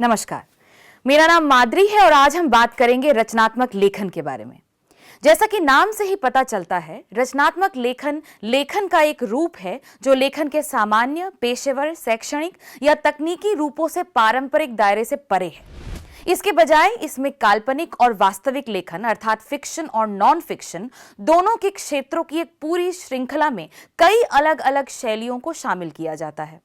नमस्कार, मेरा नाम माद्री है और आज हम बात करेंगे रचनात्मक लेखन के बारे में। जैसा कि नाम से ही पता चलता है, रचनात्मक लेखन लेखन का एक रूप है जो लेखन के सामान्य, पेशेवर, शैक्षणिक या तकनीकी रूपों से पारंपरिक दायरे से परे है। इसके बजाय इसमें काल्पनिक और वास्तविक लेखन अर्थात फिक्शन और नॉन फिक्शन दोनों के क्षेत्रों की एक पूरी श्रृंखला में कई अलग अलग शैलियों को शामिल किया जाता है,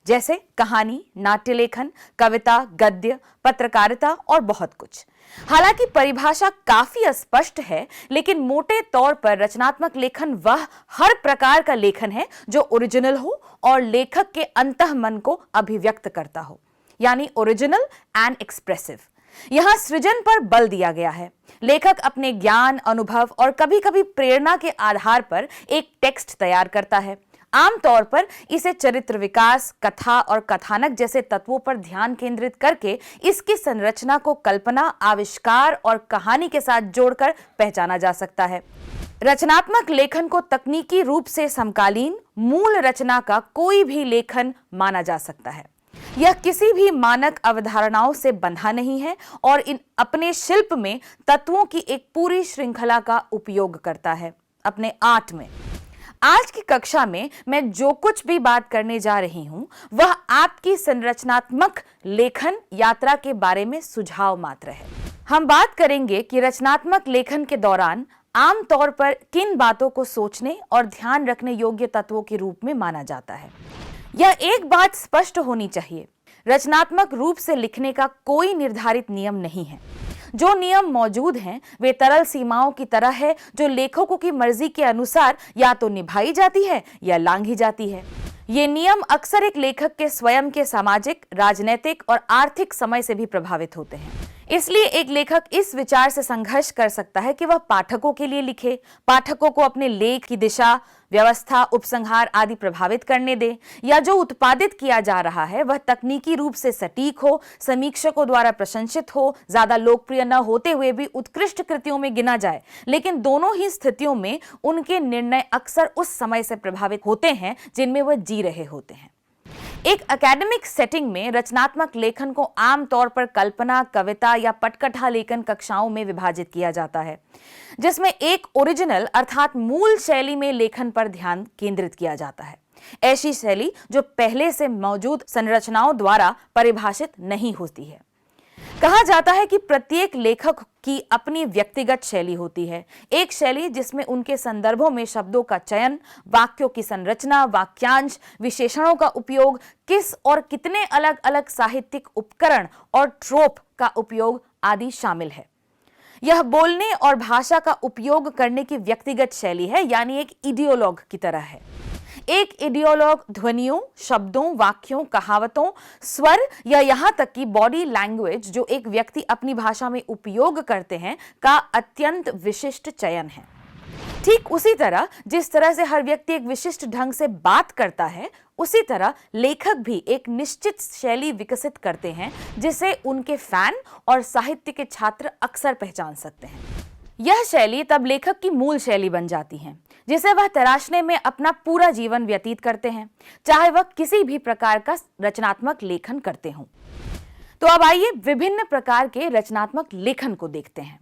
जैसे कहानी, नाट्य लेखन, कविता, गद्य, पत्रकारिता और बहुत कुछ। हालांकि परिभाषा काफी अस्पष्ट है, लेकिन मोटे तौर पर रचनात्मक लेखन वह हर प्रकार का लेखन है जो ओरिजिनल हो और लेखक के अंतःमन को अभिव्यक्त करता हो, यानी ओरिजिनल एंड एक्सप्रेसिव। यहां सृजन पर बल दिया गया है। लेखक अपने ज्ञान, अनुभव और कभी-कभी प्रेरणा के आधार पर एक टेक्स्ट तैयार करता है। आमतौर पर इसे चरित्र विकास, कथा और कथानक जैसे तत्वों पर ध्यान केंद्रित करके इसकी संरचना को कल्पना, आविष्कार और कहानी के साथ जोड़कर पहचाना जा सकता है। रचनात्मक लेखन को तकनीकी रूप से समकालीन मूल रचना का कोई भी लेखन माना जा सकता है। यह किसी भी मानक अवधारणाओं से बंधा नहीं है और इन अपने शिल्प में तत्वों की एक पूरी श्रृंखला का उपयोग करता है अपने आर्ट में। आज की कक्षा में मैं जो कुछ भी बात करने जा रही हूं वह आपकी संरचनात्मक लेखन यात्रा के बारे में सुझाव मात्र है। हम बात करेंगे कि रचनात्मक लेखन के दौरान आमतौर पर किन बातों को सोचने और ध्यान रखने योग्य तत्वों के रूप में माना जाता है। यह एक बात स्पष्ट होनी चाहिए, रचनात्मक रूप से लिखने का कोई निर्धारित नियम नहीं है। जो नियम मौजूद हैं वे तरल सीमाओं की तरह है जो लेखकों की मर्जी के अनुसार या तो निभाई जाती है या लांघी जाती है। ये नियम अक्सर एक लेखक के स्वयं के सामाजिक, राजनीतिक और आर्थिक समय से भी प्रभावित होते हैं। इसलिए एक लेखक इस विचार से संघर्ष कर सकता है कि वह पाठकों के लिए लिखे, पाठकों को अपने लेख की दिशा, व्यवस्था, उपसंहार आदि प्रभावित करने दे, या जो उत्पादित किया जा रहा है वह तकनीकी रूप से सटीक हो, समीक्षकों द्वारा प्रशंसित हो, ज्यादा लोकप्रिय न होते हुए भी उत्कृष्ट कृतियों में गिना जाए। लेकिन दोनों ही स्थितियों में उनके निर्णय अक्सर उस समय से प्रभावित होते हैं जिनमें वह जी रहे होते हैं। एक एकेडमिक सेटिंग में रचनात्मक लेखन को आमतौर पर कल्पना, कविता या पटकथा लेखन कक्षाओं में विभाजित किया जाता है, जिसमें एक ओरिजिनल अर्थात मूल शैली में लेखन पर ध्यान केंद्रित किया जाता है। ऐसी शैली जो पहले से मौजूद संरचनाओं द्वारा परिभाषित नहीं होती है। कहा जाता है कि प्रत्येक लेखक की अपनी व्यक्तिगत शैली होती है, एक शैली जिसमें उनके संदर्भों में शब्दों का चयन, वाक्यों की संरचना, वाक्यांश, विशेषणों का उपयोग, किस और कितने अलग अलग साहित्यिक उपकरण और ट्रोप का उपयोग आदि शामिल है। यह बोलने और भाषा का उपयोग करने की व्यक्तिगत शैली है, यानी एक इडियोलॉग की तरह है। एक इडियोलॉग ध्वनियों, शब्दों, वाक्यों, कहावतों, स्वर या यहां तक कि बॉडी लैंग्वेज जो एक व्यक्ति अपनी भाषा में उपयोग करते हैं का अत्यंत विशिष्ट चयन है। ठीक उसी तरह जिस तरह से हर व्यक्ति एक विशिष्ट ढंग से बात करता है, उसी तरह लेखक भी एक निश्चित शैली विकसित करते हैं जिसे उनके फैन और साहित्य के छात्र अक्सर पहचान सकते हैं। यह शैली तब लेखक की मूल शैली बन जाती है जिसे वह तराशने में अपना पूरा जीवन व्यतीत करते हैं, चाहे वह किसी भी प्रकार का रचनात्मक लेखन करते हों। तो अब आइए विभिन्न प्रकार के रचनात्मक लेखन को देखते हैं।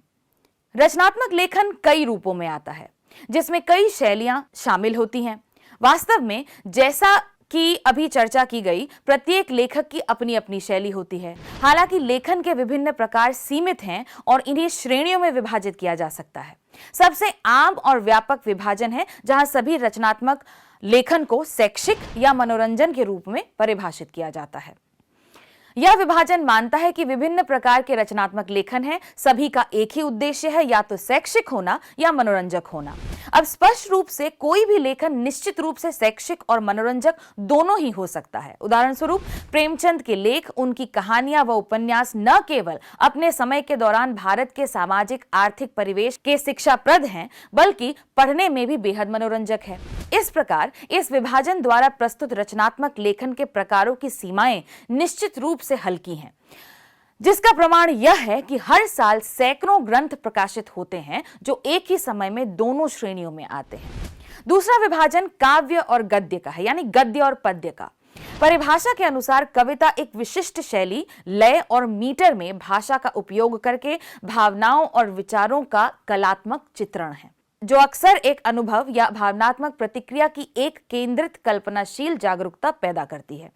रचनात्मक लेखन कई रूपों में आता है, जिसमें कई शैलियां शामिल होती हैं। वास्तव में जैसा कि अभी चर्चा की गई, प्रत्येक लेखक की अपनी अपनी शैली होती है। हालांकि लेखन के विभिन्न प्रकार सीमित हैं और इन्हें श्रेणियों में विभाजित किया जा सकता है। सबसे आम और व्यापक विभाजन है जहां सभी रचनात्मक लेखन को शैक्षिक या मनोरंजन के रूप में परिभाषित किया जाता है। यह विभाजन मानता है कि विभिन्न प्रकार के रचनात्मक लेखन है, सभी का एक ही उद्देश्य है, या तो शैक्षिक होना या मनोरंजक होना। अब स्पष्ट रूप से कोई भी लेखन निश्चित रूप से शैक्षिक और मनोरंजक दोनों ही हो सकता है। उदाहरण स्वरूप प्रेमचंद के लेख, उनकी कहानियां व उपन्यास न केवल अपने समय के दौरान भारत के सामाजिक आर्थिक परिवेश के शिक्षाप्रद हैं, बल्कि पढ़ने में भी बेहद मनोरंजक है। इस प्रकार इस विभाजन द्वारा प्रस्तुत रचनात्मक लेखन के प्रकारों की सीमाएं निश्चित रूप से हल्की हैं, जिसका प्रमाण यह है कि हर साल सैकड़ों ग्रंथ प्रकाशित होते हैं जो एक ही समय में दोनों श्रेणियों में आते हैं। दूसरा विभाजन काव्य और गद्य का है, यानी गद्य और पद्य का। परिभाषा के अनुसार कविता एक विशिष्ट शैली, लय और मीटर में भाषा का उपयोग करके भावनाओं और विचारों का कलात्मक चित्रण है, जो अक्सर एक अनुभव या भावनात्मक प्रतिक्रिया की एक केंद्रित कल्पनाशील जागरूकता पैदा करती है।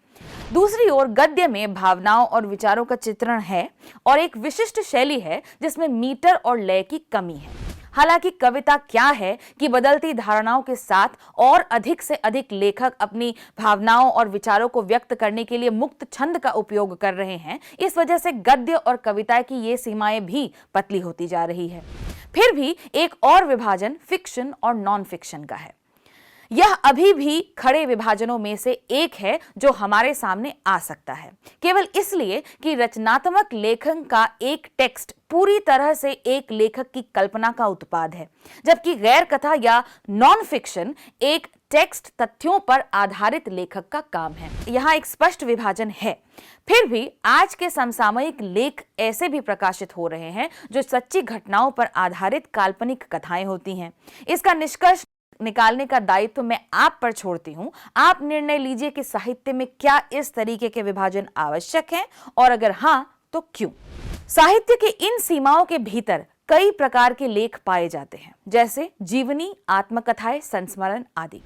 दूसरी ओर गद्य में भावनाओं और विचारों का चित्रण है और एक विशिष्ट शैली है जिसमें मीटर और लय की कमी है। हालांकि कविता क्या है कि बदलती धारणाओं के साथ और अधिक से अधिक लेखक अपनी भावनाओं और विचारों को व्यक्त करने के लिए मुक्त छंद का उपयोग कर रहे हैं। इस वजह से गद्य और कविता की ये सीमाएं भी पतली होती जा रही है। फिर भी एक और विभाजन फिक्शन और नॉन फिक्शन का है। यह अभी भी खड़े विभाजनों में से एक है जो हमारे सामने आ सकता है, केवल इसलिए कि रचनात्मक लेखन का एक टेक्स्ट पूरी तरह से एक लेखक की कल्पना का उत्पाद है, जबकि गैर कथा या नॉन फिक्शन एक टेक्स्ट तथ्यों पर आधारित लेखक का काम है। यहाँ एक स्पष्ट विभाजन है। फिर भी आज के समसामयिक लेख ऐसे भी प्रकाशित हो रहे हैं जो सच्ची घटनाओं पर आधारित काल्पनिक कथाएं होती हैं। इसका निष्कर्ष निकालने का दायित्व मैं आप पर छोड़ती हूं। आप निर्णय लीजिए कि साहित्य में क्या इस तरीके के विभाजन आवश्यक है और अगर हां तो क्यों। साहित्य के इन सीमाओं के भीतर कई प्रकार के लेख पाए जाते हैं, जैसे जीवनी, आत्मकथाएं, संस्मरण आदि।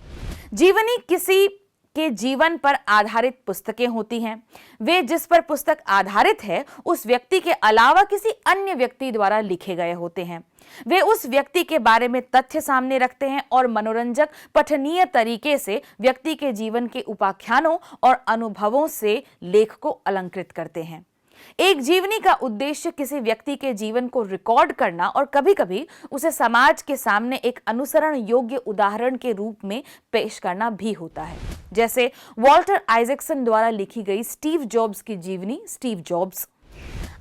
जीवनी किसी के जीवन पर आधारित पुस्तकें होती हैं। वे जिस पर पुस्तक आधारित है उस व्यक्ति के अलावा किसी अन्य व्यक्ति द्वारा लिखे गए होते हैं। वे उस व्यक्ति के बारे में तथ्य सामने रखते हैं और मनोरंजक पठनीय तरीके से व्यक्ति के जीवन के उपाख्यानों और अनुभवों से लेख को अलंकृत करते हैं। एक जीवनी का उद्देश्य किसी व्यक्ति के जीवन को रिकॉर्ड करना और कभी-कभी उसे समाज के सामने एक अनुसरण योग्य उदाहरण के रूप में पेश करना भी होता है, जैसे वॉल्टर आइजैक्सन द्वारा लिखी गई स्टीव जॉब्स की जीवनी स्टीव जॉब्स।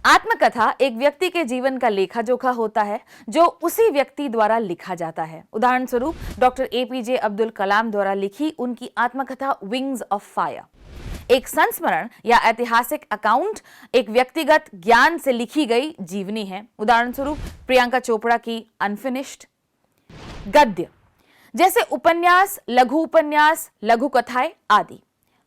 आत्मकथा एक व्यक्ति के जीवन का लेखा जोखा होता है जो उसी व्यक्ति द्वारा लिखा जाता है। उदाहरण स्वरूप डॉक्टर एपीजे अब्दुल कलाम द्वारा लिखी उनकी आत्मकथा विंग्स ऑफ फायर। एक संस्मरण या ऐतिहासिक अकाउंट एक व्यक्तिगत ज्ञान से लिखी गई जीवनी है। उदाहरण स्वरूप प्रियंका चोपड़ा की अनफिनिश्ड। गद्य जैसे उपन्यास, लघु कथाएं आदि।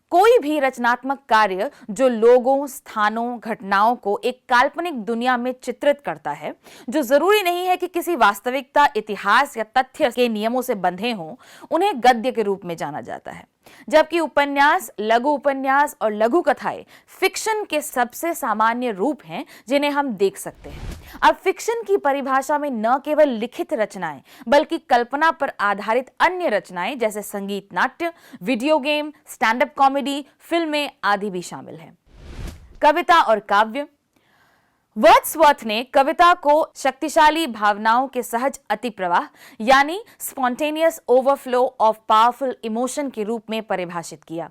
कोई भी रचनात्मक कार्य जो लोगों, स्थानों, घटनाओं को एक काल्पनिक दुनिया में चित्रित करता है, जो जरूरी नहीं है कि किसी वास्तविकता, इतिहास या तथ्य के नियमों से बंधे हों, उन्हें गद्य के रूप में जाना जाता है। जबकि उपन्यास, लघु उपन्यास और लघु कथाएं फिक्शन के सबसे सामान्य रूप हैं जिन्हें हम देख सकते हैं। अब फिक्शन की परिभाषा में न केवल लिखित रचनाएं बल्कि कल्पना पर आधारित अन्य रचनाएं जैसे संगीत, नाट्य, video game, stand up comedy, फिल्में आदि भी शामिल हैं। कविता और काव्य। वर्ड्सवर्थ ने कविता को शक्तिशाली भावनाओं के सहज अतिप्रवाह यानी spontaneous overflow of powerful emotion के रूप में परिभाषित किया।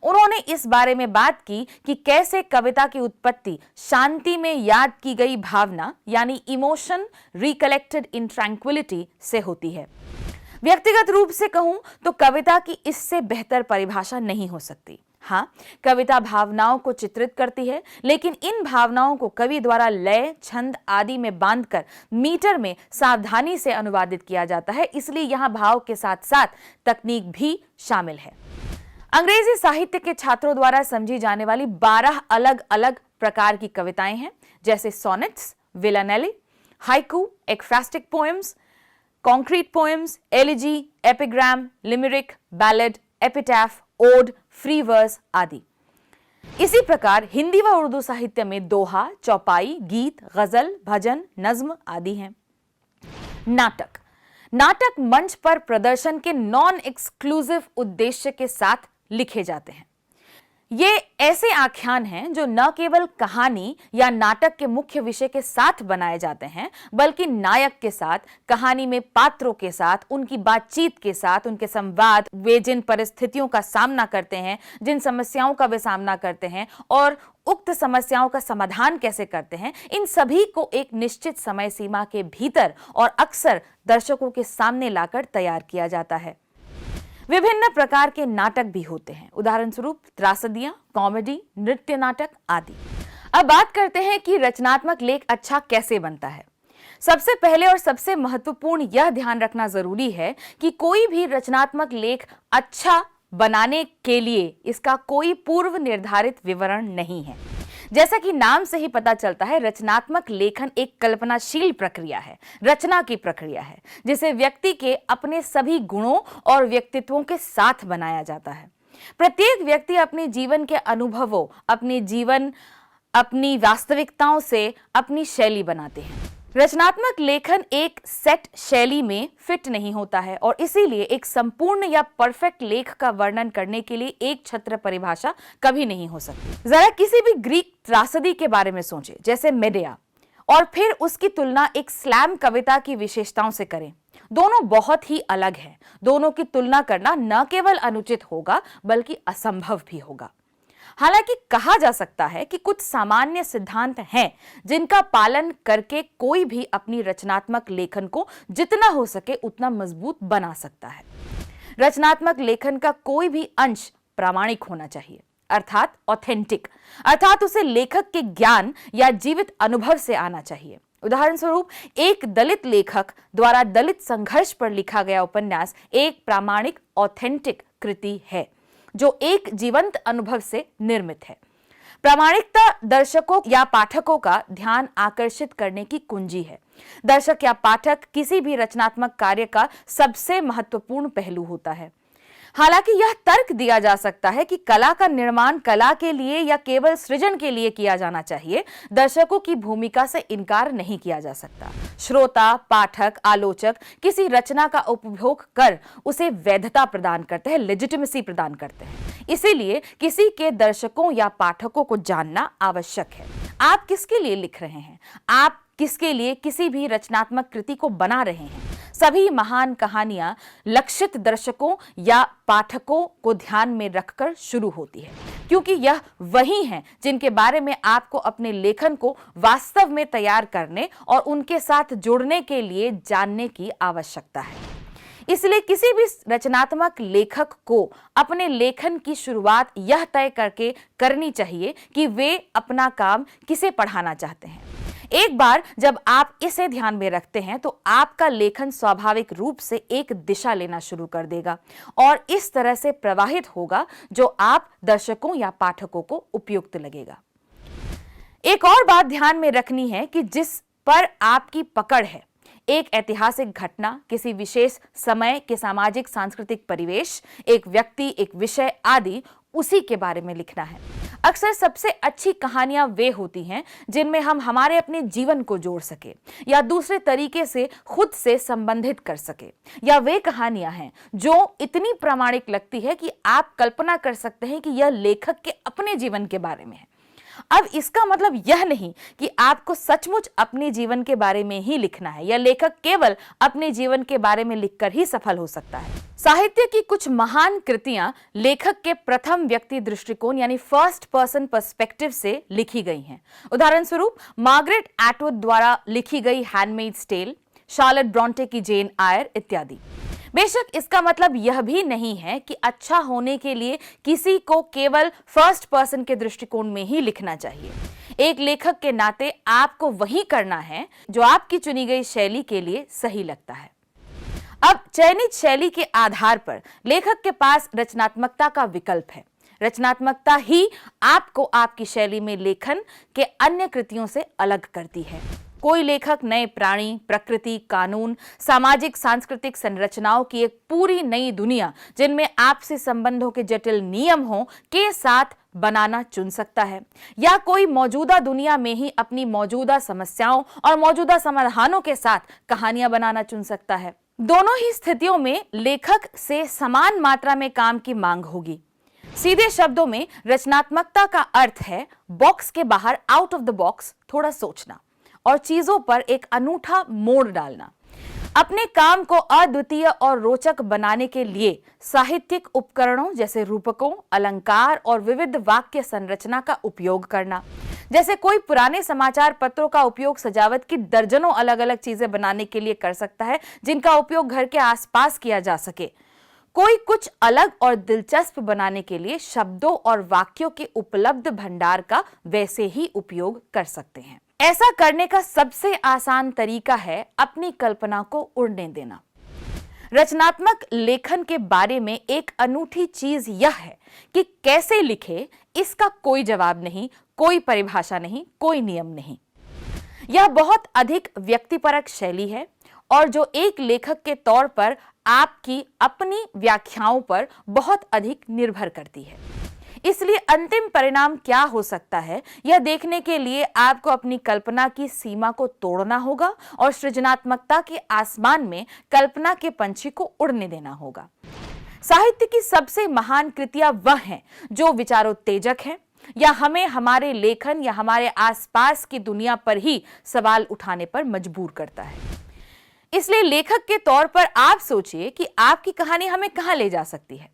उन्होंने इस बारे में बात की कि कैसे कविता की उत्पत्ति शांति में याद की गई भावना यानी इमोशन रिकलेक्टेड इन ट्रैंक्विलिटी से होती है। व्यक्तिगत रूप से कहूं तो कविता की इससे बेहतर परिभाषा नहीं हो सकती। हाँ, कविता भावनाओं को चित्रित करती है, लेकिन इन भावनाओं को कवि द्वारा लय, छंद आदि में बांधकर मीटर में सावधानी से अनुवादित किया जाता है, इसलिए यहाँ भाव के साथ साथ तकनीक भी शामिल है। अंग्रेजी साहित्य के छात्रों द्वारा समझी जाने वाली 12 अलग अलग प्रकार की कविताएं हैं, जैसे sonnets, villanelle, haiku, ekphrastic poems, concrete poems, elegy, epigram, limerick, ballad, epitaph, ode, free verse आदि। इसी प्रकार हिंदी व उर्दू साहित्य में दोहा, चौपाई, गीत, गजल, भजन, नज्म आदि हैं। नाटक मंच पर प्रदर्शन के नॉन एक्सक्लूसिव उद्देश्य के साथ लिखे जाते हैं। ये ऐसे आख्यान हैं जो न केवल कहानी या नाटक के मुख्य विषय के साथ बनाए जाते हैं, बल्कि नायक के साथ, कहानी में पात्रों के साथ, उनकी बातचीत के साथ, उनके संवाद, वे जिन परिस्थितियों का सामना करते हैं, जिन समस्याओं का वे सामना करते हैं और उक्त समस्याओं का समाधान कैसे करते हैं, इन सभी को एक निश्चित समय सीमा के भीतर और अक्सर दर्शकों के सामने लाकर तैयार किया जाता है। विभिन्न प्रकार के नाटक भी होते हैं, उदाहरण स्वरूप त्रासदियां, कॉमेडी, नृत्य नाटक आदि। अब बात करते हैं कि रचनात्मक लेख अच्छा कैसे बनता है। सबसे पहले और सबसे महत्वपूर्ण यह ध्यान रखना जरूरी है कि कोई भी रचनात्मक लेख अच्छा बनाने के लिए इसका कोई पूर्व निर्धारित विवरण नहीं है। जैसा कि नाम से ही पता चलता है, रचनात्मक लेखन एक कल्पनाशील प्रक्रिया है, रचना की प्रक्रिया है, जिसे व्यक्ति के अपने सभी गुणों और व्यक्तित्वों के साथ बनाया जाता है। प्रत्येक व्यक्ति अपने जीवन के अनुभवों, अपनी वास्तविकताओं से अपनी शैली बनाते हैं। रचनात्मक लेखन एक सेट शैली में फिट नहीं होता है और इसीलिए एक संपूर्ण या परफेक्ट लेख का वर्णन करने के लिए एक छत्र परिभाषा कभी नहीं हो सकती। जरा किसी भी ग्रीक त्रासदी के बारे में सोचें, जैसे मेडेया, और फिर उसकी तुलना एक स्लैम कविता की विशेषताओं से करें। दोनों बहुत ही अलग हैं। दोनों की तुलना करना न केवल अनुचित होगा बल्कि असंभव भी होगा। हालांकि कहा जा सकता है कि कुछ सामान्य सिद्धांत हैं जिनका पालन करके कोई भी अपनी रचनात्मक लेखन को जितना हो सके उतना मजबूत बना सकता है। रचनात्मक लेखन का कोई भी अंश प्रामाणिक होना चाहिए, अर्थात ऑथेंटिक, अर्थात उसे लेखक के ज्ञान या जीवित अनुभव से आना चाहिए। उदाहरण स्वरूप, एक दलित लेखक द्वारा दलित संघर्ष पर लिखा गया उपन्यास एक प्रामाणिक ऑथेंटिक कृति है जो एक जीवंत अनुभव से निर्मित है। प्रामाणिकता दर्शकों या पाठकों का ध्यान आकर्षित करने की कुंजी है। दर्शक या पाठक किसी भी रचनात्मक कार्य का सबसे महत्वपूर्ण पहलू होता है। हालांकि यह तर्क दिया जा सकता है कि कला का निर्माण कला के लिए या केवल सृजन के लिए किया जाना चाहिए, दर्शकों की भूमिका से इनकार नहीं किया जा सकता। श्रोता, पाठक, आलोचक किसी रचना का उपभोग कर उसे वैधता प्रदान करते हैं, लेजिटिमेसी प्रदान करते हैं। इसीलिए किसी के दर्शकों या पाठकों को जानना आवश्यक है। आप किसके लिए लिख रहे हैं? आप किसके लिए किसी भी रचनात्मक कृति को बना रहे हैं? सभी महान कहानियां लक्षित दर्शकों या पाठकों को ध्यान में रखकर शुरू होती है, क्योंकि यह वही हैं जिनके बारे में आपको अपने लेखन को वास्तव में तैयार करने और उनके साथ जुड़ने के लिए जानने की आवश्यकता है। इसलिए किसी भी रचनात्मक लेखक को अपने लेखन की शुरुआत यह तय करके करनी चाहिए कि वे अपना काम किसे पढ़ाना चाहते हैं। एक बार जब आप इसे ध्यान में रखते हैं तो आपका लेखन स्वाभाविक रूप से एक दिशा लेना शुरू कर देगा और इस तरह से प्रवाहित होगा जो आप दर्शकों या पाठकों को उपयुक्त लगेगा। एक और बात ध्यान में रखनी है कि जिस पर आपकी पकड़ है, एक ऐतिहासिक घटना, किसी विशेष समय के सामाजिक सांस्कृतिक परिवेश, एक व्यक्ति, एक विषय आदि, उसी के बारे में लिखना है। अक्सर सबसे अच्छी कहानियां वे होती हैं जिनमें हम हमारे अपने जीवन को जोड़ सके या दूसरे तरीके से खुद से संबंधित कर सके, या वे कहानियां हैं जो इतनी प्रामाणिक लगती है कि आप कल्पना कर सकते हैं कि यह लेखक के अपने जीवन के बारे में है। अब इसका मतलब यह नहीं कि आपको सचमुच अपने जीवन के बारे में ही लिखना है या लेखक केवल अपने जीवन के बारे में लिखकर ही सफल हो सकता है। साहित्य की कुछ महान कृतियां लेखक के प्रथम व्यक्ति दृष्टिकोण यानी फर्स्ट पर्सन पर्सपेक्टिव से लिखी गई हैं। उदाहरण स्वरूप, मार्गरेट एटवुड द्वारा लिखी गई हैंडमेड्स टेल, शार्लेट ब्रॉन्टे की जेन आयर इत्यादि। बेशक इसका मतलब यह भी नहीं है कि अच्छा होने के लिए किसी को केवल फर्स्ट पर्सन के दृष्टिकोण में ही लिखना चाहिए। एक लेखक के नाते आपको वही करना है जो आपकी चुनी गई शैली के लिए सही लगता है। अब चयनित शैली के आधार पर लेखक के पास रचनात्मकता का विकल्प है। रचनात्मकता ही आपको आपकी शैली में लेखन के अन्य कृतियों से अलग करती है। कोई लेखक नए प्राणी, प्रकृति, कानून, सामाजिक सांस्कृतिक संरचनाओं की एक पूरी नई दुनिया जिनमें आपसी संबंधों के जटिल नियम हों के साथ बनाना चुन सकता है, या कोई मौजूदा दुनिया में ही अपनी मौजूदा समस्याओं और मौजूदा समाधानों के साथ कहानियां बनाना चुन सकता है। दोनों ही स्थितियों में लेखक से समान मात्रा में काम की मांग होगी। सीधे शब्दों में रचनात्मकता का अर्थ है बॉक्स के बाहर, आउट ऑफ द बॉक्स, थोड़ा सोचना और चीजों पर एक अनूठा मोड़ डालना। अपने काम को अद्वितीय और रोचक बनाने के लिए साहित्यिक उपकरणों जैसे रूपकों, अलंकार और विविध वाक्य संरचना का उपयोग करना। जैसे कोई पुराने समाचार पत्रों का उपयोग सजावट की दर्जनों अलग अलग चीजें बनाने के लिए कर सकता है जिनका उपयोग घर के आसपास किया जा सके। कोई कुछ अलग और दिलचस्प बनाने के लिए शब्दों और वाक्यों के उपलब्ध भंडार का वैसे ही उपयोग कर सकते हैं। ऐसा करने का सबसे आसान तरीका है अपनी कल्पना को उड़ने देना। रचनात्मक लेखन के बारे में एक अनूठी चीज यह है कि कैसे लिखे इसका कोई जवाब नहीं, कोई परिभाषा नहीं, कोई नियम नहीं। यह बहुत अधिक व्यक्तिपरक शैली है और जो एक लेखक के तौर पर आपकी अपनी व्याख्याओं पर बहुत अधिक निर्भर करती है। इसलिए अंतिम परिणाम क्या हो सकता है यह देखने के लिए आपको अपनी कल्पना की सीमा को तोड़ना होगा और सृजनात्मकता के आसमान में कल्पना के पंछी को उड़ने देना होगा। साहित्य की सबसे महान कृतियां वह हैं जो विचारोत्तेजक हैं या हमें हमारे लेखन या हमारे आसपास की दुनिया पर ही सवाल उठाने पर मजबूर करता है। इसलिए लेखक के तौर पर आप सोचिए कि आपकी कहानी हमें कहां ले जा सकती है।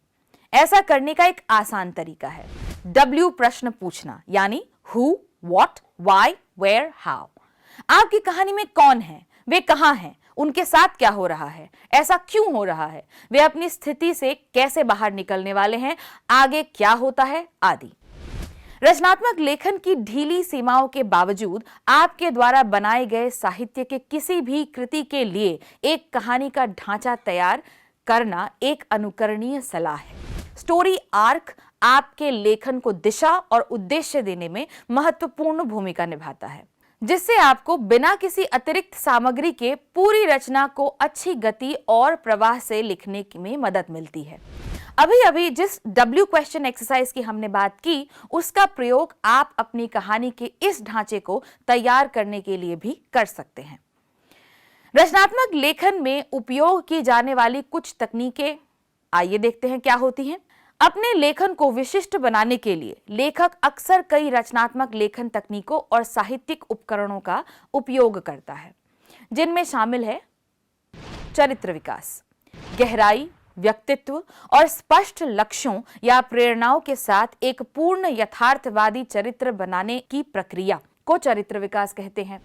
ऐसा करने का एक आसान तरीका है W प्रश्न पूछना, यानी who, what, why, where, how. आपकी कहानी में कौन है, वे कहां हैं, उनके साथ क्या हो रहा है, ऐसा क्यों हो रहा है, वे अपनी स्थिति से कैसे बाहर निकलने वाले हैं, आगे क्या होता है, आदि। रचनात्मक लेखन की ढीली सीमाओं के बावजूद आपके द्वारा बनाए गए साहित्य के किसी भी कृति के लिए एक कहानी का ढांचा तैयार करना एक अनुकरणीय सलाह है। स्टोरी आर्क आपके लेखन को दिशा और उद्देश्य देने में महत्वपूर्ण भूमिका निभाता है, जिससे आपको बिना किसी अतिरिक्त सामग्री के पूरी रचना को अच्छी गति और प्रवाह से लिखने में मदद मिलती है। अभी अभी जिस W क्वेश्चन एक्सरसाइज की हमने बात की, उसका प्रयोग आप अपनी कहानी के इस ढांचे को तैयार करने के लिए भी कर सकते हैं। रचनात्मक लेखन में उपयोग की जाने वाली कुछ तकनीकें आइए देखते हैं क्या होती हैं। अपने लेखन को विशिष्ट बनाने के लिए लेखक अक्सर कई रचनात्मक लेखन तकनीकों और साहित्यिक उपकरणों का उपयोग करता है, जिनमें शामिल है चरित्र विकास, गहराई, व्यक्तित्व और स्पष्ट लक्ष्यों या प्रेरणाओं के साथ एक पूर्ण यथार्थवादी चरित्र बनाने की प्रक्रिया को चरित्र विकास कहते हैं।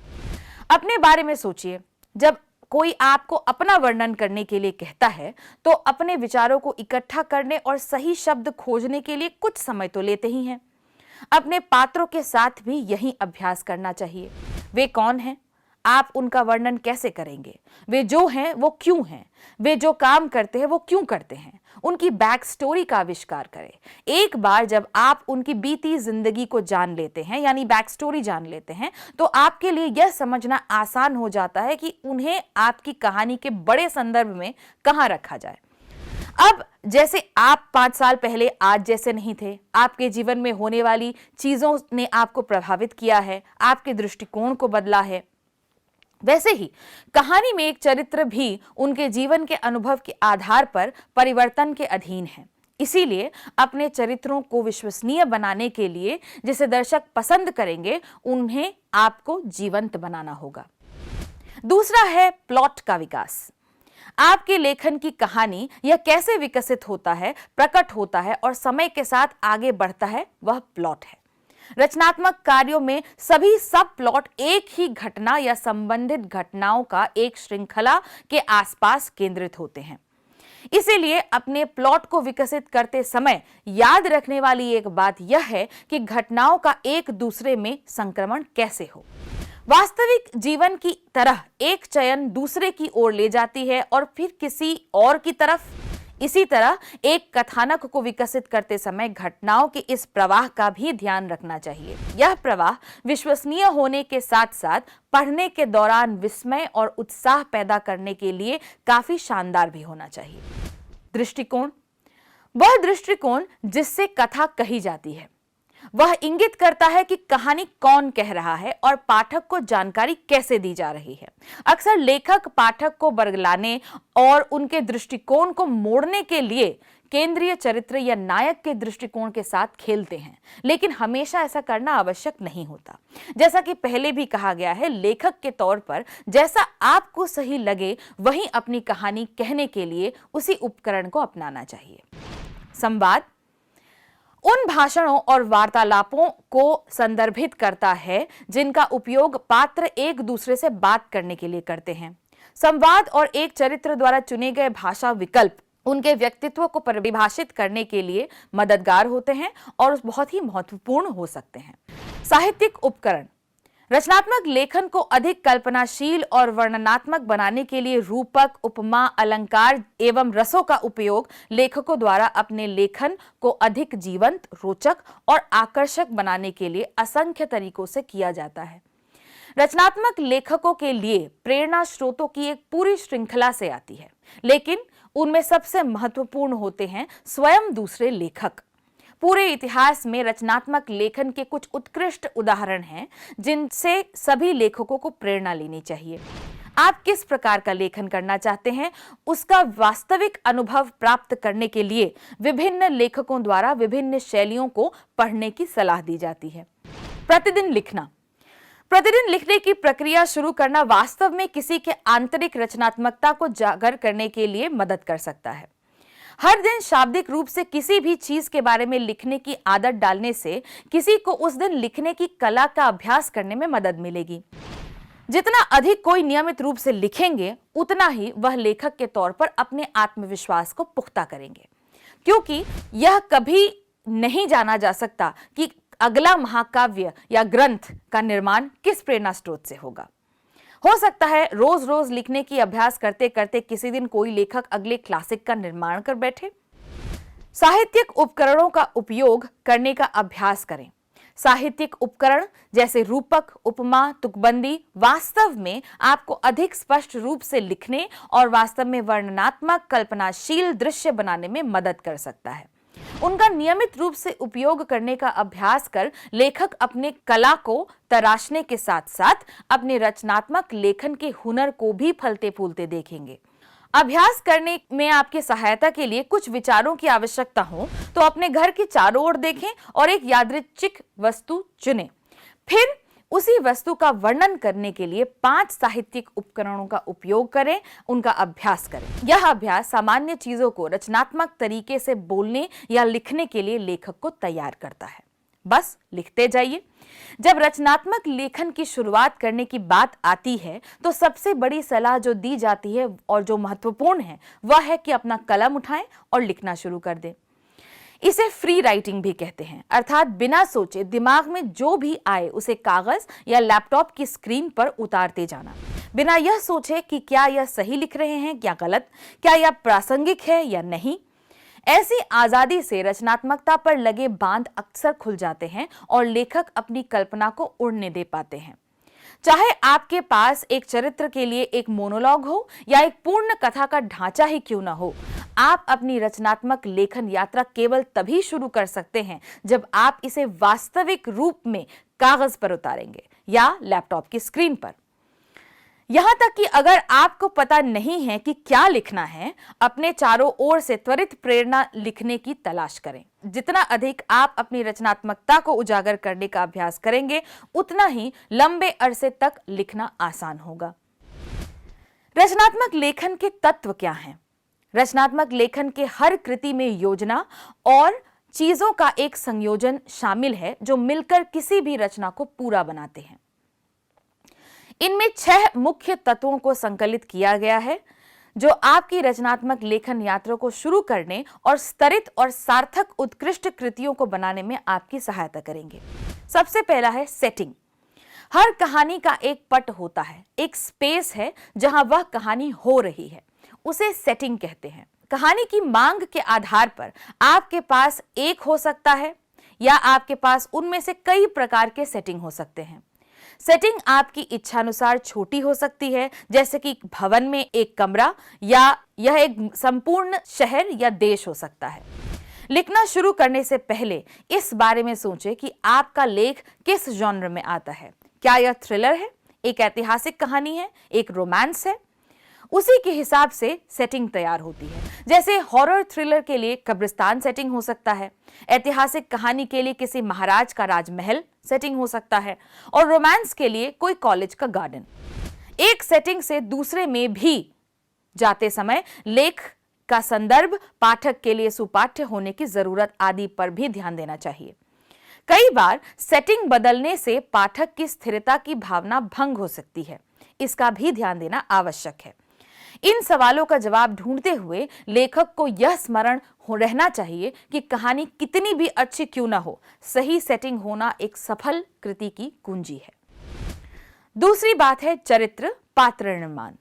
अपने बारे में सोचिए, जब कोई आपको अपना वर्णन करने के लिए कहता है तो अपने विचारों को इकट्ठा करने और सही शब्द खोजने के लिए कुछ समय तो लेते ही हैं। अपने पात्रों के साथ भी यही अभ्यास करना चाहिए। वे कौन हैं, आप उनका वर्णन कैसे करेंगे, वे जो हैं वो क्यों हैं, वे जो काम करते हैं वो क्यों करते हैं, उनकी बैक स्टोरी का आविष्कार करें। एक बार जब आप उनकी बीती जिंदगी को जान लेते हैं, यानी बैक स्टोरी जान लेते हैं, तो आपके लिए यह समझना आसान हो जाता है कि उन्हें आपकी कहानी के बड़े संदर्भ में कहां रखा जाए। अब जैसे आप 5 साल पहले आज जैसे नहीं थे, आपके जीवन में होने वाली चीजों ने आपको प्रभावित किया है, आपके दृष्टिकोण को बदला है, वैसे ही कहानी में एक चरित्र भी उनके जीवन के अनुभव के आधार पर परिवर्तन के अधीन है। इसीलिए अपने चरित्रों को विश्वसनीय बनाने के लिए जिसे दर्शक पसंद करेंगे, उन्हें आपको जीवंत बनाना होगा। दूसरा है प्लॉट का विकास। आपके लेखन की कहानी यह कैसे विकसित होता है, प्रकट होता है और समय के साथ आगे बढ़ता है, वह प्लॉट है। रचनात्मक कार्यों में सभी सब प्लॉट एक ही घटना या संबंधित घटनाओं का एक श्रृंखला के आसपास केंद्रित होते हैं। इसीलिए अपने प्लॉट को विकसित करते समय याद रखने वाली एक बात यह है कि घटनाओं का एक दूसरे में संक्रमण कैसे हो। वास्तविक जीवन की तरह एक चयन दूसरे की ओर ले जाती है और फिर किसी और की तरफ। इसी तरह एक कथानक को विकसित करते समय घटनाओं के इस प्रवाह का भी ध्यान रखना चाहिए। यह प्रवाह विश्वसनीय होने के साथ साथ पढ़ने के दौरान विस्मय और उत्साह पैदा करने के लिए काफी शानदार भी होना चाहिए। दृष्टिकोण, वह दृष्टिकोण जिससे कथा कही जाती है, वह इंगित करता है कि कहानी कौन कह रहा है और पाठक को जानकारी कैसे दी जा रही है। अक्सर लेखक पाठक को बरगलाने और उनके दृष्टिकोण को मोड़ने के लिए केंद्रीय चरित्र या नायक के दृष्टिकोण के साथ खेलते हैं, लेकिन हमेशा ऐसा करना आवश्यक नहीं होता। जैसा कि पहले भी कहा गया है, लेखक के तौर पर जैसा आपको सही लगे वही अपनी कहानी कहने के लिए उसी उपकरण को अपनाना चाहिए। संवाद उन भाषणों और वार्तालापों को संदर्भित करता है जिनका उपयोग पात्र एक दूसरे से बात करने के लिए करते हैं। संवाद और एक चरित्र द्वारा चुने गए भाषा विकल्प उनके व्यक्तित्व को परिभाषित करने के लिए मददगार होते हैं और बहुत ही महत्वपूर्ण हो सकते हैं। साहित्यिक उपकरण, रचनात्मक लेखन को अधिक कल्पनाशील और वर्णनात्मक बनाने के लिए रूपक, उपमा, अलंकार एवं रसों का उपयोग लेखकों द्वारा अपने लेखन को अधिक जीवंत, रोचक और आकर्षक बनाने के लिए असंख्य तरीकों से किया जाता है। रचनात्मक लेखकों के लिए प्रेरणा स्रोतों की एक पूरी श्रृंखला से आती है, लेकिन उनमें सबसे महत्वपूर्ण होते हैं स्वयं दूसरे लेखक। पूरे इतिहास में रचनात्मक लेखन के कुछ उत्कृष्ट उदाहरण हैं जिनसे सभी लेखकों को प्रेरणा लेनी चाहिए। आप किस प्रकार का लेखन करना चाहते हैं, उसका वास्तविक अनुभव प्राप्त करने के लिए विभिन्न लेखकों द्वारा विभिन्न शैलियों को पढ़ने की सलाह दी जाती है। प्रतिदिन लिखना। प्रतिदिन लिखने की प्रक्रिया शुरू करना वास्तव में किसी के आंतरिक रचनात्मकता को जागर करने के लिए मदद कर सकता है। हर दिन शाब्दिक रूप से किसी भी चीज के बारे में लिखने की आदत डालने से किसी को उस दिन लिखने की कला का अभ्यास करने में मदद मिलेगी। जितना अधिक कोई नियमित रूप से लिखेंगे, उतना ही वह लेखक के तौर पर अपने आत्मविश्वास को पुख्ता करेंगे, क्योंकि यह कभी नहीं जाना जा सकता कि अगला महाकाव्य या ग्रंथ का निर्माण किस प्रेरणा स्रोत से होगा। हो सकता है रोज रोज लिखने की अभ्यास करते करते किसी दिन कोई लेखक अगले क्लासिक का निर्माण कर बैठे। साहित्यिक उपकरणों का उपयोग करने का अभ्यास करें। साहित्यिक उपकरण जैसे रूपक, उपमा, तुकबंदी वास्तव में आपको अधिक स्पष्ट रूप से लिखने और वास्तव में वर्णनात्मक, कल्पनाशील दृश्य बनाने में मदद कर सकता है। उनका नियमित रूप से उपयोग करने का अभ्यास कर लेखक अपने कला को तराशने के साथ साथ अपने रचनात्मक लेखन के हुनर को भी फलते फूलते देखेंगे। अभ्यास करने में आपकी सहायता के लिए कुछ विचारों की आवश्यकता हो तो अपने घर के चारों ओर देखें और एक यादृच्छिक वस्तु चुनें। फिर उसी वस्तु का वर्णन करने के लिए 5 साहित्यिक उपकरणों का उपयोग करें, उनका अभ्यास करें। यह अभ्यास सामान्य चीजों को रचनात्मक तरीके से बोलने या लिखने के लिए लेखक को तैयार करता है। बस लिखते जाइए। जब रचनात्मक लेखन की शुरुआत करने की बात आती है तो सबसे बड़ी सलाह जो दी जाती है और जो महत्वपूर्ण है वह है कि अपना कलम उठाएं और लिखना शुरू कर दें। इसे फ्री राइटिंग भी कहते हैं, अर्थात बिना सोचे दिमाग में जो भी आए उसे कागज या लैपटॉप की स्क्रीन पर उतारते जाना, बिना यह सोचे कि क्या यह सही लिख रहे हैं या गलत, क्या यह प्रासंगिक है या नहीं। ऐसी आजादी से रचनात्मकता पर लगे बांध अक्सर खुल जाते हैं और लेखक अपनी कल्पना को उड़ने दे पाते हैं। चाहे आपके पास एक चरित्र के लिए एक मोनोलॉग हो या एक पूर्ण कथा का ढांचा ही क्यों ना हो, आप अपनी रचनात्मक लेखन यात्रा केवल तभी शुरू कर सकते हैं जब आप इसे वास्तविक रूप में कागज पर उतारेंगे या लैपटॉप की स्क्रीन पर। यहां तक कि अगर आपको पता नहीं है कि क्या लिखना है, अपने चारों ओर से त्वरित प्रेरणा लिखने की तलाश करें। जितना अधिक आप अपनी रचनात्मकता को उजागर करने का अभ्यास करेंगे, उतना ही लंबे अरसे तक लिखना आसान होगा। रचनात्मक लेखन के तत्व क्या हैं? रचनात्मक लेखन के हर कृति में योजना और चीजों का एक संयोजन शामिल है जो मिलकर किसी भी रचना को पूरा बनाते हैं। इनमें 6 मुख्य तत्वों को संकलित किया गया है जो आपकी रचनात्मक लेखन यात्रा को शुरू करने और स्तरित और सार्थक उत्कृष्ट कृतियों को बनाने में आपकी सहायता करेंगे। सबसे पहला है सेटिंग। हर कहानी का एक पट होता है, एक स्पेस है जहां वह कहानी हो रही है, उसे सेटिंग कहते हैं। कहानी की मांग के आधार पर आपके पास एक हो सकता है या आपके पास उनमें से कई प्रकार के सेटिंग हो सकते हैं। सेटिंग आपकी इच्छानुसार छोटी हो सकती है, जैसे कि भवन में एक कमरा, या यह एक संपूर्ण शहर या देश हो सकता है। लिखना शुरू करने से पहले इस बारे में सोचें कि आपका लेख किस जॉनर में आता है। क्या यह थ्रिलर है, एक ऐतिहासिक कहानी है, एक रोमांस है? उसी के हिसाब से सेटिंग तैयार होती है। जैसे हॉरर थ्रिलर के लिए कब्रिस्तान सेटिंग हो सकता है, ऐतिहासिक कहानी के लिए किसी महाराज का राजमहल सेटिंग हो सकता है और रोमांस के लिए कोई कॉलेज का गार्डन। एक सेटिंग से दूसरे में भी जाते समय लेख का संदर्भ, पाठक के लिए सुपाठ्य होने की जरूरत आदि पर भी ध्यान देना चाहिए। कई बार सेटिंग बदलने से पाठक की स्थिरता की भावना भंग हो सकती है, इसका भी ध्यान देना आवश्यक है। इन सवालों का जवाब ढूंढते हुए लेखक को यह स्मरण रहना चाहिए कि कहानी कितनी भी अच्छी क्यों ना हो, सही सेटिंग होना एक सफल कृति की कुंजी है। दूसरी बात है चरित्र पात्र निर्माण।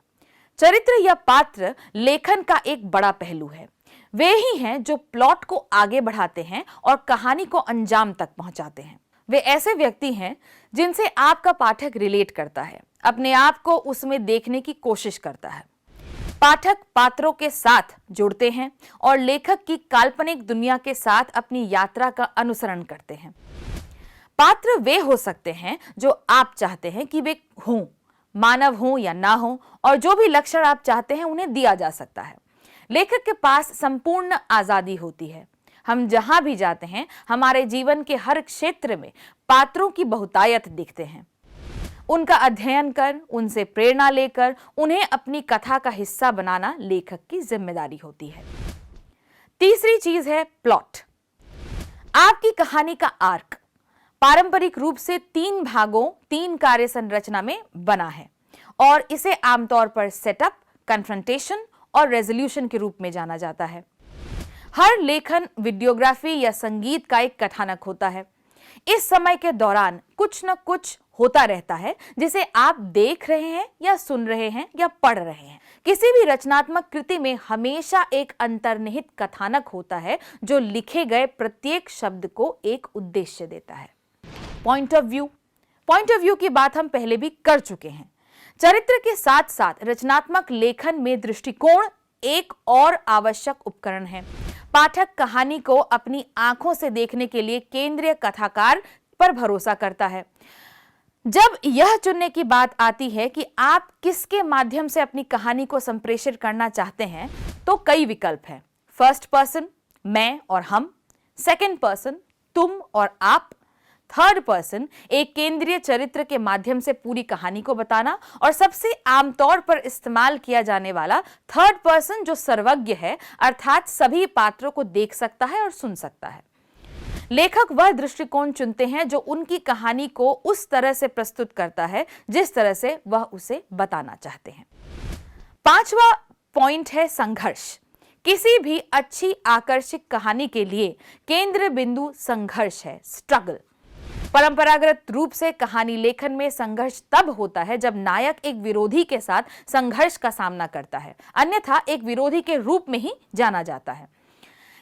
चरित्र या पात्र लेखन का एक बड़ा पहलू है। वे ही हैं जो प्लॉट को आगे बढ़ाते हैं और कहानी को अंजाम तक पहुंचाते हैं। वे ऐसे व्यक्ति हैं जिनसे आपका पाठक रिलेट करता है, अपने आप को उसमें देखने की कोशिश करता है। पाठक पात्रों के साथ जुड़ते हैं और लेखक की काल्पनिक दुनिया के साथ अपनी यात्रा का अनुसरण करते हैं। पात्र वे हो सकते हैं जो आप चाहते हैं कि वे हों, मानव हों या ना हों, और जो भी लक्षण आप चाहते हैं उन्हें दिया जा सकता है। लेखक के पास संपूर्ण आजादी होती है। हम जहां भी जाते हैं, हमारे जीवन के हर क्षेत्र में पात्रों की बहुतायत दिखते हैं। उनका अध्ययन कर, उनसे प्रेरणा लेकर उन्हें अपनी कथा का हिस्सा बनाना लेखक की जिम्मेदारी होती है। तीसरी चीज है प्लॉट। आपकी कहानी का आर्क पारंपरिक रूप से 3 भागों 3 कार्य संरचना में बना है और इसे आमतौर पर सेटअप, कन्फ्रंटेशन और रेजोल्यूशन के रूप में जाना जाता है। हर लेखन वीडियोग्राफी या संगीत का एक कथानक होता है। इस समय के दौरान कुछ न कुछ होता रहता है जिसे आप देख रहे हैं या सुन रहे हैं या पढ़ रहे हैं। किसी भी रचनात्मक कृति में हमेशा एक अंतर्निहित कथानक होता है जो लिखे गए प्रत्येक शब्द को एक उद्देश्य देता है। पॉइंट ऑफ व्यू की बात हम पहले भी कर चुके हैं। चरित्र के साथ साथ रचनात्मक लेखन में दृष्टिकोण एक और आवश्यक उपकरण है। पाठक कहानी को अपनी आंखों से देखने के लिए केंद्रीय कथाकार पर भरोसा करता है। जब यह चुनने की बात आती है कि आप किसके माध्यम से अपनी कहानी को संप्रेषित करना चाहते हैं, तो कई विकल्प हैं। फर्स्ट पर्सन, मैं और हम, सेकंड पर्सन, तुम और आप, थर्ड पर्सन, एक केंद्रीय चरित्र के माध्यम से पूरी कहानी को बताना, और सबसे आमतौर पर इस्तेमाल किया जाने वाला थर्ड पर्सन जो सर्वज्ञ है, अर्थात सभी पात्रों को देख सकता है और सुन सकता है। लेखक वह दृष्टिकोण चुनते हैं जो उनकी कहानी को उस तरह से प्रस्तुत करता है जिस तरह से वह उसे बताना चाहते हैं। 5वां पॉइंट है संघर्ष। किसी भी अच्छी आकर्षक कहानी के लिए केंद्र बिंदु संघर्ष है, स्ट्रगल। परंपरागत रूप से कहानी लेखन में संघर्ष तब होता है जब नायक एक विरोधी के साथ संघर्ष का सामना करता है, अन्यथा एक विरोधी के रूप में ही जाना जाता है।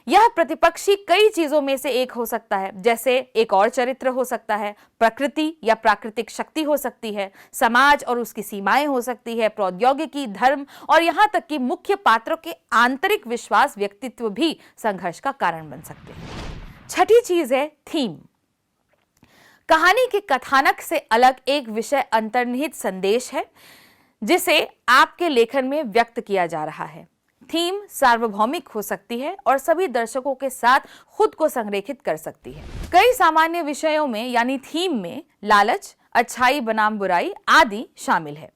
यह प्रतिपक्षी कई चीजों में से एक हो सकता है, जैसे एक और चरित्र हो सकता है, प्रकृति या प्राकृतिक शक्ति हो सकती है, समाज और उसकी सीमाएं हो सकती है, प्रौद्योगिकी, धर्म और यहां तक कि मुख्य पात्रों के आंतरिक विश्वास, व्यक्तित्व भी संघर्ष का कारण बन सकते हैं। छठी चीज है थीम। कहानी के कथानक से अलग एक विषय अंतर्निहित संदेश है जिसे आपके लेखन में व्यक्त किया जा रहा है। थीम सार्वभौमिक हो सकती है और सभी दर्शकों के साथ खुद को संरेखित कर सकती है। कई सामान्य विषयों में यानी थीम में लालच, अच्छाई बनाम बुराई आदि शामिल है।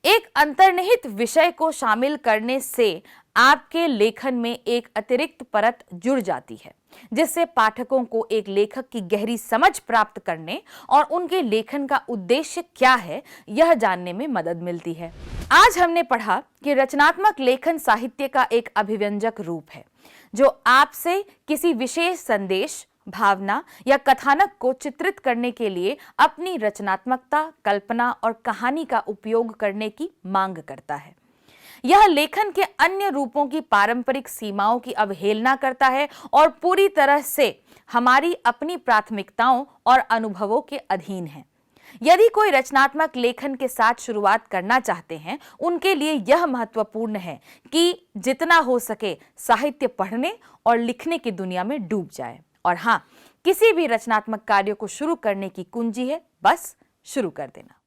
एक अंतर्निहित विषय को शामिल करने से आपके लेखन में एक अतिरिक्त परत जुड़ जाती है जिससे पाठकों को एक लेखक की गहरी समझ प्राप्त करने और उनके लेखन का उद्देश्य क्या है यह जानने में मदद मिलती है। आज हमने पढ़ा कि रचनात्मक लेखन साहित्य का एक अभिव्यंजक रूप है जो आपसे किसी विशेष संदेश, भावना या कथानक को चित्रित करने के लिए अपनी रचनात्मकता, कल्पना और कहानी का उपयोग करने की मांग करता है। यह लेखन के अन्य रूपों की पारंपरिक सीमाओं की अवहेलना करता है और पूरी तरह से हमारी अपनी प्राथमिकताओं और अनुभवों के अधीन है। यदि कोई रचनात्मक लेखन के साथ शुरुआत करना चाहते हैं, उनके लिए यह महत्वपूर्ण है कि जितना हो सके साहित्य पढ़ने और लिखने की दुनिया में डूब जाए। और हाँ, किसी भी रचनात्मक कार्य को शुरू करने की कुंजी है बस शुरू कर देना।